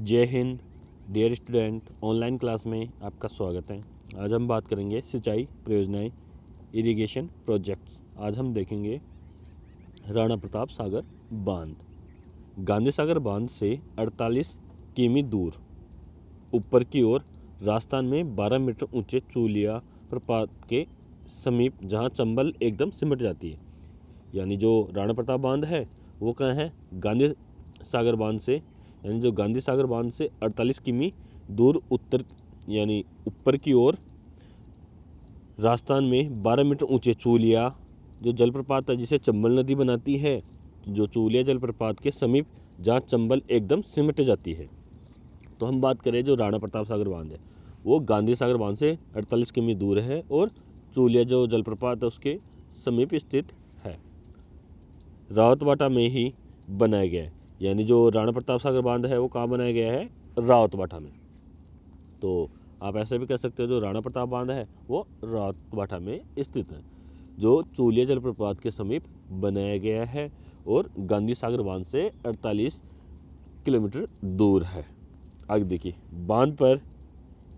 जय हिंद dear student, online class में आपका स्वागत है। आज हम बात करेंगे सिंचाई परियोजनाएं, इरिगेशन प्रोजेक्ट्स। आज हम देखेंगे राणा प्रताप सागर बांध। गांधी सागर बांध से 48 किमी दूर ऊपर की ओर राजस्थान में 12 मीटर ऊंचे चूलिया प्रपात के समीप जहां चंबल एकदम सिमट जाती है, यानी जो राणा प्रताप बांध है वो कहाँ है? गांधी सागर बांध से, यानी जो गांधी सागर बांध से 48 किमी दूर उत्तर यानी ऊपर की ओर राजस्थान में 12 मीटर ऊंचे चूलिया जो जलप्रपात है जिसे चंबल नदी बनाती है, जो चूलिया जलप्रपात के समीप जहाँ चंबल एकदम सिमट जाती है। तो हम बात करें जो राणा प्रताप सागर बांध है वो गांधी सागर बांध से 48 किमी दूर है और चूलिया जो जलप्रपात है उसके समीप स्थित है। रावतबाटा में ही बनाया गया है, यानी जो राणा प्रताप सागर बांध है वो कहाँ बनाया गया है? रावतबाटा में। तो आप ऐसे भी कह सकते हो जो राणा प्रताप बांध है वो रावतबाटा में स्थित है, जो चूलिया जलप्रपात के समीप बनाया गया है और गांधी सागर बांध से 48 किलोमीटर दूर है। आगे देखिए, बांध पर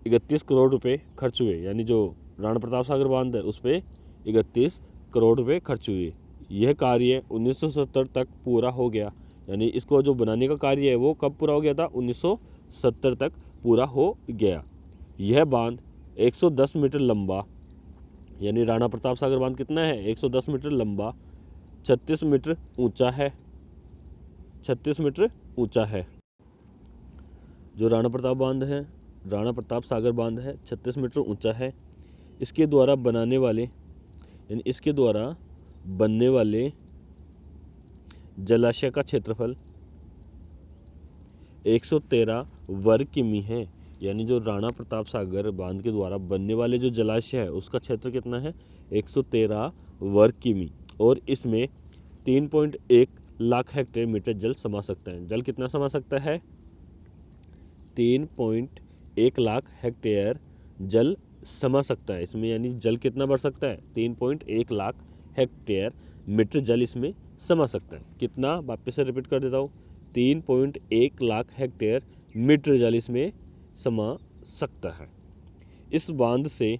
31 करोड़ रुपए खर्च हुए, यानी जो राणा प्रताप सागर बांध है उस पर 31 करोड़ रुपए खर्च हुए। यह कार्य 1970 तक पूरा हो गया, यानी इसको जो बनाने का कार्य है वो कब पूरा हो गया था? 1970 तक पूरा हो गया। यह बांध 110 मीटर लंबा, यानी राणा प्रताप सागर बांध कितना है? 110 मीटर लंबा, 36 मीटर ऊंचा है। 36 मीटर ऊंचा है जो राणा प्रताप बांध है, राणा प्रताप सागर बांध है, 36 मीटर ऊंचा है। इसके द्वारा बनाने वाले, यानी इसके द्वारा बनने वाले जलाशय का क्षेत्रफल 113 वर्ग किमी है, यानी जो राणा प्रताप सागर बांध के द्वारा बनने वाले जो जलाशय है उसका क्षेत्र कितना है? 113 वर्ग किमी, और इसमें 3.1 लाख हेक्टेयर मीटर जल समा सकता है। जल कितना समा सकता है? 3.1 लाख हेक्टेयर जल समा सकता है इसमें, यानी जल कितना बढ़ सकता है? 3.1 लाख हेक्टेयर मीटर जल इसमें समा सकता है। कितना? वापस से रिपीट कर देता हूँ, 3.1 लाख हेक्टेयर मीटर जल इसमें समा सकता है। इस बांध से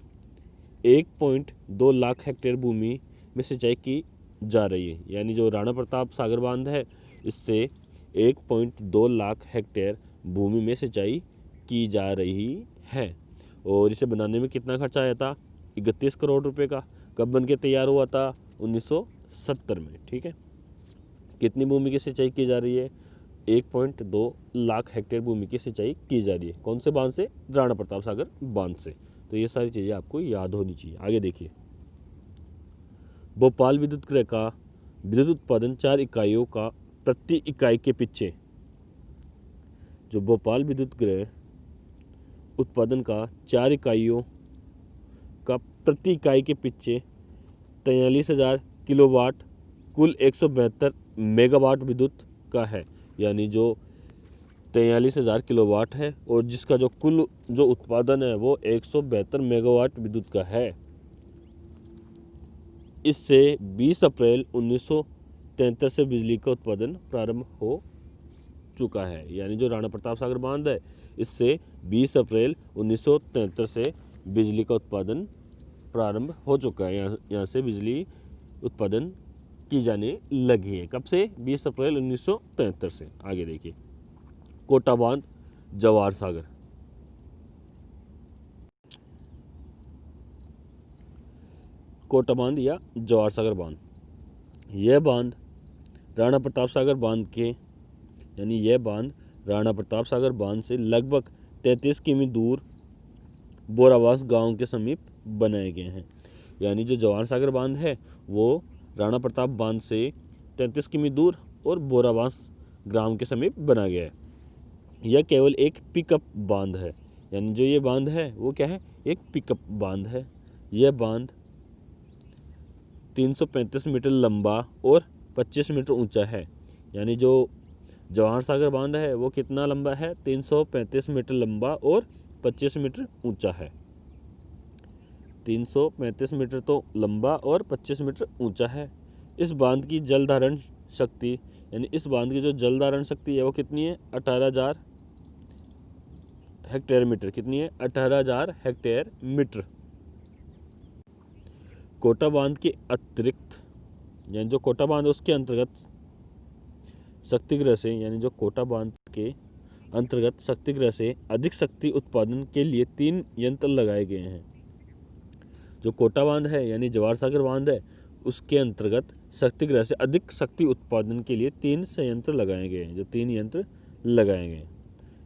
1.2 लाख हेक्टेयर भूमि में सिंचाई की जा रही है, यानी जो राणा प्रताप सागर बांध है इससे 1.2 लाख हेक्टेयर भूमि में सिंचाई की जा रही है। और इसे बनाने में कितना खर्चा आया था? 31 करोड़ रुपए का। कब बन के तैयार हुआ था? 1970 में। ठीक है, कितनी भूमि की सिंचाई की जा रही है? 1.2 लाख हेक्टेयर भूमि की सिंचाई की जा रही है। कौन से बांध से? राणा प्रताप सागर बांध से। तो ये सारी चीज़ें आपको याद होनी चाहिए। आगे देखिए, भोपाल विद्युत गृह का विद्युत उत्पादन 4 इकाइयों का प्रति इकाई के पीछे, जो भोपाल विद्युत गृह उत्पादन का 4 इकाइयों का प्रति इकाई के पीछे 43,000 किलोवाट, कुल 172 मेगावाट विद्युत का है, यानी जो 43,000 किलोवाट है और जिसका जो कुल जो उत्पादन है वो 172 मेगावाट विद्युत का है। इससे 20 अप्रैल 1973 से बिजली का उत्पादन प्रारंभ हो चुका है, यानी जो राणा प्रताप सागर बांध है इससे 20 अप्रैल 1973 से बिजली का उत्पादन प्रारंभ हो चुका है। यहाँ से बिजली उत्पादन की जाने लगी है। कब से? 20 अप्रैल 1973 से। आगे देखिए, कोटा बांध, जवाहर सागर। कोटा बांध या जवाहर सागर बांध, यह बांध राणा प्रताप सागर बांध के, यानी यह बांध राणा प्रताप सागर बांध से लगभग 33 किमी दूर बोरावास गांव के समीप बनाए गए हैं। यानी जो जवाहर सागर बांध है वो राणा प्रताप बांध से 33 किमी दूर और बोरावास ग्राम के समीप बना गया है। यह केवल एक पिकअप बांध है, यानी जो ये बांध है वो क्या है? एक पिकअप बांध है। यह बांध 335 मीटर लंबा और 25 मीटर ऊंचा है, यानी जो जवाहर सागर बांध है वो कितना लंबा है? 335 मीटर लंबा और 25 मीटर ऊंचा है। 335 मीटर तो लंबा और 25 मीटर ऊंचा है। इस बांध की जल धारण शक्ति, यानी इस बांध की जो जल धारण शक्ति है वो कितनी है? 18,000 हेक्टेयर मीटर कितनी है? 18,000 हेक्टेयर मीटर। कोटा बांध के अतिरिक्त यानी जो कोटा बांध है उसके अंतर्गत शक्तिगृह से यानी जो कोटा बांध के अंतर्गत शक्तिगृह से अधिक शक्ति उत्पादन के लिए 3 यंत्र लगाए गए हैं। जो कोटा बांध है यानी जवाहर सागर बांध है उसके अंतर्गत शक्तिगृह से अधिक शक्ति उत्पादन के लिए 3 संयंत्र लगाए गए हैं। जो 3 यंत्र लगाए गए हैं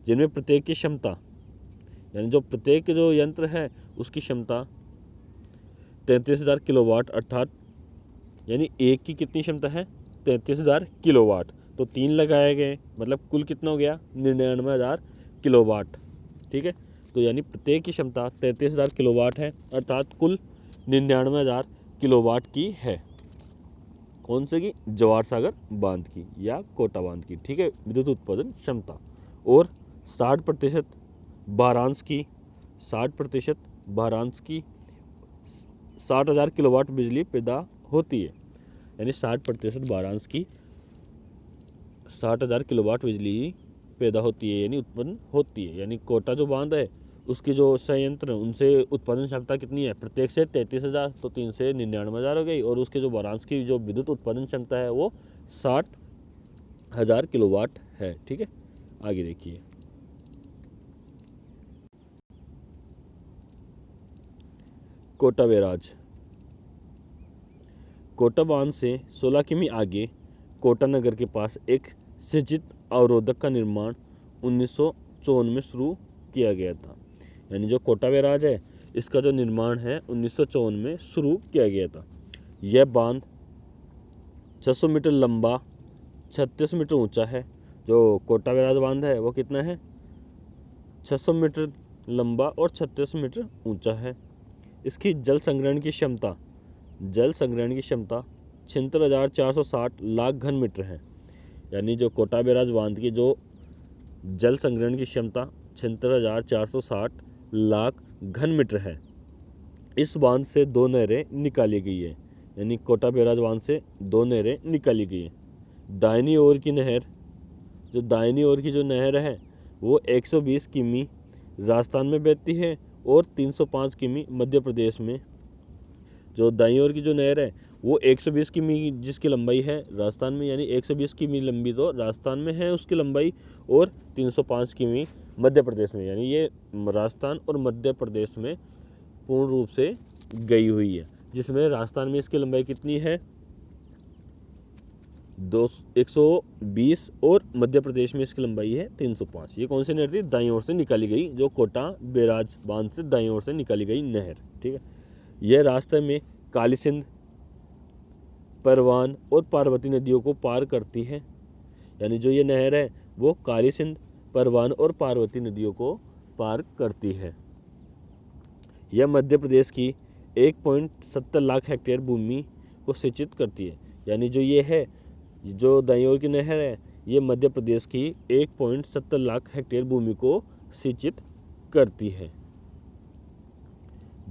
जिनमें प्रत्येक की क्षमता यानी जो प्रत्येक जो यंत्र है उसकी क्षमता 33,000 किलोवाट अर्थात यानी एक की कितनी क्षमता है? 33,000 किलोवाट। तो 3 लगाए गए मतलब कुल कितना हो गया? 99,000 किलोवाट। ठीक है, तो यानी प्रत्येक की क्षमता 33,000 किलोवाट है अर्थात कुल 99,000 किलोवाट की है। कौन से की? जवाहर सागर बांध की या कोटा बांध की। ठीक है, विद्युत उत्पादन क्षमता। और 60% भारांश की 60,000 किलोवाट बिजली पैदा होती है। यानी 60% भारांश की 60,000 किलोवाट बिजली पैदा होती है यानी उत्पन्न होती है। यानी कोटा जो बांध है उसकी जो संयंत्र उनसे उत्पादन क्षमता कितनी है? प्रत्येक से 33,000 तो 3 से 99,000 हो गई। और उसके जो भारांश की जो विद्युत उत्पादन क्षमता है वो 60,000 किलोवाट है। ठीक है, आगे देखिए। कोटा बैराज। कोटा बांध से 16 किमी आगे कोटा नगर के पास एक सिंचित अवरोधक का निर्माण 1954 में शुरू किया गया था। यानी जो कोटा बैराज है इसका जो निर्माण है 1954 में शुरू किया गया था। यह बांध 600 मीटर लंबा 36 मीटर ऊंचा है। जो कोटा बैराज बांध है वो कितना है? 600 मीटर लंबा और 36 मीटर ऊंचा है। इसकी जल संग्रहण की क्षमता 76,460 लाख घन मीटर है। यानी जो कोटा बैराज बांध की जो जल संग्रहण की क्षमता 76,460 लाख घन मीटर है। इस बांध से 2 नहरें निकाली गई है। यानी कोटा बैराज बांध से 2 नहरें निकाली गई है। दाहिनी ओर की नहर जो नहर है वो 120 किमी राजस्थान में बहती है और 305 किमी मध्य प्रदेश में। जो दाईं ओर की जो नहर है वो 120 किमी जिसकी लंबाई है राजस्थान में यानी 120 किमी लंबी तो राजस्थान में है उसकी लंबाई और 305 किमी मध्य प्रदेश में। यानी ये राजस्थान और मध्य प्रदेश में पूर्ण रूप से गई हुई है। जिसमें राजस्थान में इसकी लंबाई कितनी है? 120 और मध्य प्रदेश में इसकी लंबाई है 305। ये कौन सी नहर थी? दाईं ओर से निकाली गई जो कोटा बैराज बांध से दाईं ओर से निकाली गई नहर। ठीक है, यह रास्ते में काली सिंध, परवान और पार्वती नदियों को पार करती है। यानी जो ये नहर है वो काली सिंध, परवान और पार्वती नदियों को पार करती है। यह मध्य प्रदेश की 1.70 लाख हेक्टेयर भूमि को सिंचित करती है। यानी जो ये है जो दाईं ओर की नहर है ये मध्य प्रदेश की 1.70 लाख हेक्टेयर भूमि को सिंचित करती है।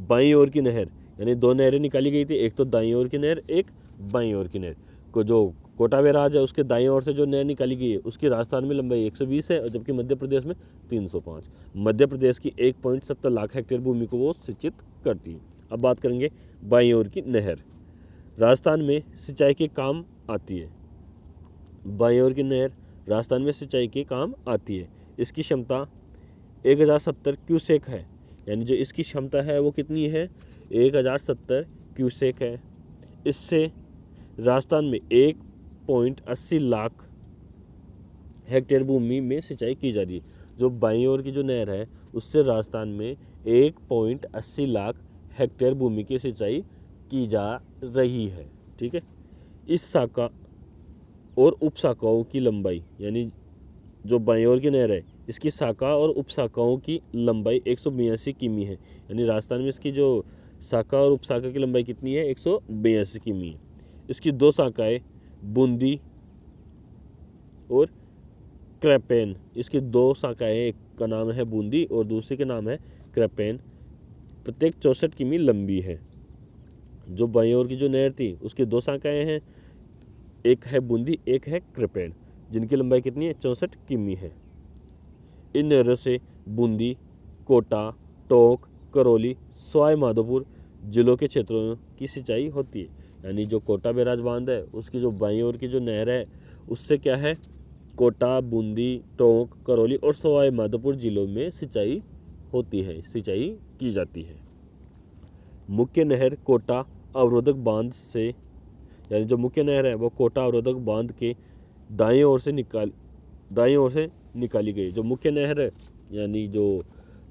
बाईं ओर की नहर यानी 2 नहरें निकाली गई थी, एक तो दाईं ओर की नहर एक बाईं ओर की नहर को। जो कोटा बैराज है उसके दाईं ओर से जो नहर निकाली गई है उसकी राजस्थान में लंबाई 120 है और जबकि मध्य प्रदेश में 305। मध्य प्रदेश की 1.70 लाख हेक्टेयर भूमि को वो सिंचित करती है। अब बात करेंगे बाईं ओर की नहर। राजस्थान में सिंचाई के काम आती है। बाईं ओर की नहर राजस्थान में सिंचाई के काम आती है। इसकी क्षमता 1070 क्यूसेक है। यानी जो इसकी क्षमता है वो कितनी है? 1070 क्यूसेक है। इससे राजस्थान में 1.80 लाख हेक्टेयर भूमि में सिंचाई की जा रही है। जो बाईं ओर की जो नहर है उससे राजस्थान में 1.80 लाख हेक्टेयर भूमि की सिंचाई की जा रही है। ठीक है, इस शाखा और उपशाखाओं की लंबाई यानी जो बाईं ओर की नहर है इसकी शाखा और उपशाखाओं की लंबाई 182 किमी है। यानी राजस्थान में इसकी जो शाखा और उपशाखा की लंबाई कितनी है? 182 किमी है। इसकी 2 शाखाएं बूंदी और क्रैपेन। इसकी 2 शाखाएं, एक का नाम है बूंदी और दूसरी का नाम है क्रैपेन, प्रत्येक 64 किमी लंबी है। जो बाईं ओर की जो नहर थी उसकी 2 शाखाएं हैं, एक है बूंदी एक है क्रैपेन, जिनकी लंबाई कितनी है? 64 किमी है। इन नहरों से बूंदी, कोटा, टोंक, करौली, सवाई माधोपुर जिलों के क्षेत्रों की सिंचाई होती है। यानी जो कोटा बैराज बांध है उसकी जो बाईं ओर की जो नहर है उससे क्या है, कोटा, बूंदी, टोंक, करौली और सवाई माधोपुर जिलों में सिंचाई होती है, सिंचाई की जाती है। मुख्य नहर कोटा अवरोधक बांध से, यानी जो मुख्य नहर है वो कोटा अवरोधक बांध के दाएं ओर से निकाली गई। जो मुख्य नहर है, यानी जो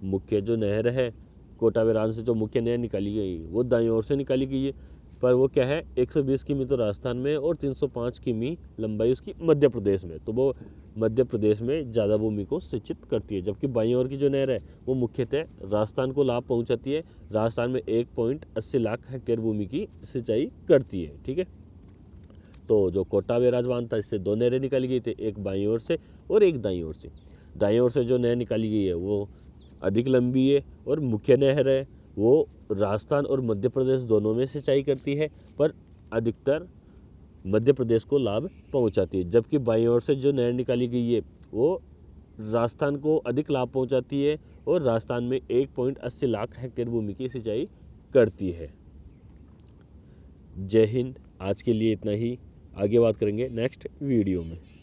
मुख्य जो नहर है कोटा बैराज से जो मुख्य नहर निकाली गई वो दाईं ओर से निकाली गई है, पर वो क्या है 120 किमी तो राजस्थान में और 305 किमी लंबाई उसकी मध्य प्रदेश में, तो वो मध्य प्रदेश में ज़्यादा भूमि को सिंचित करती है। जबकि बाईं ओर की जो नहर है वो मुख्यतः राजस्थान को लाभ पहुंचाती है, राजस्थान में 1.80 लाख हेक्टेयर भूमि की सिंचाई करती है। ठीक है, तो जो कोटा बैराज बांध था इससे 2 नहरें निकाली गई थी, एक बाईं ओर से और एक दाईं ओर से। दाईं ओर से जो नहर निकाली गई है वो अधिक लंबी है और मुख्य नहर है वो राजस्थान और मध्य प्रदेश दोनों में सिंचाई करती है, पर अधिकतर मध्य प्रदेश को लाभ पहुंचाती है। जबकि बाईं ओर से जो नहर निकाली गई है वो राजस्थान को अधिक लाभ पहुंचाती है और राजस्थान में 1.80 लाख हेक्टेयर भूमि की सिंचाई करती है। जय हिंद। आज के लिए इतना ही, आगे बात करेंगे नेक्स्ट वीडियो में।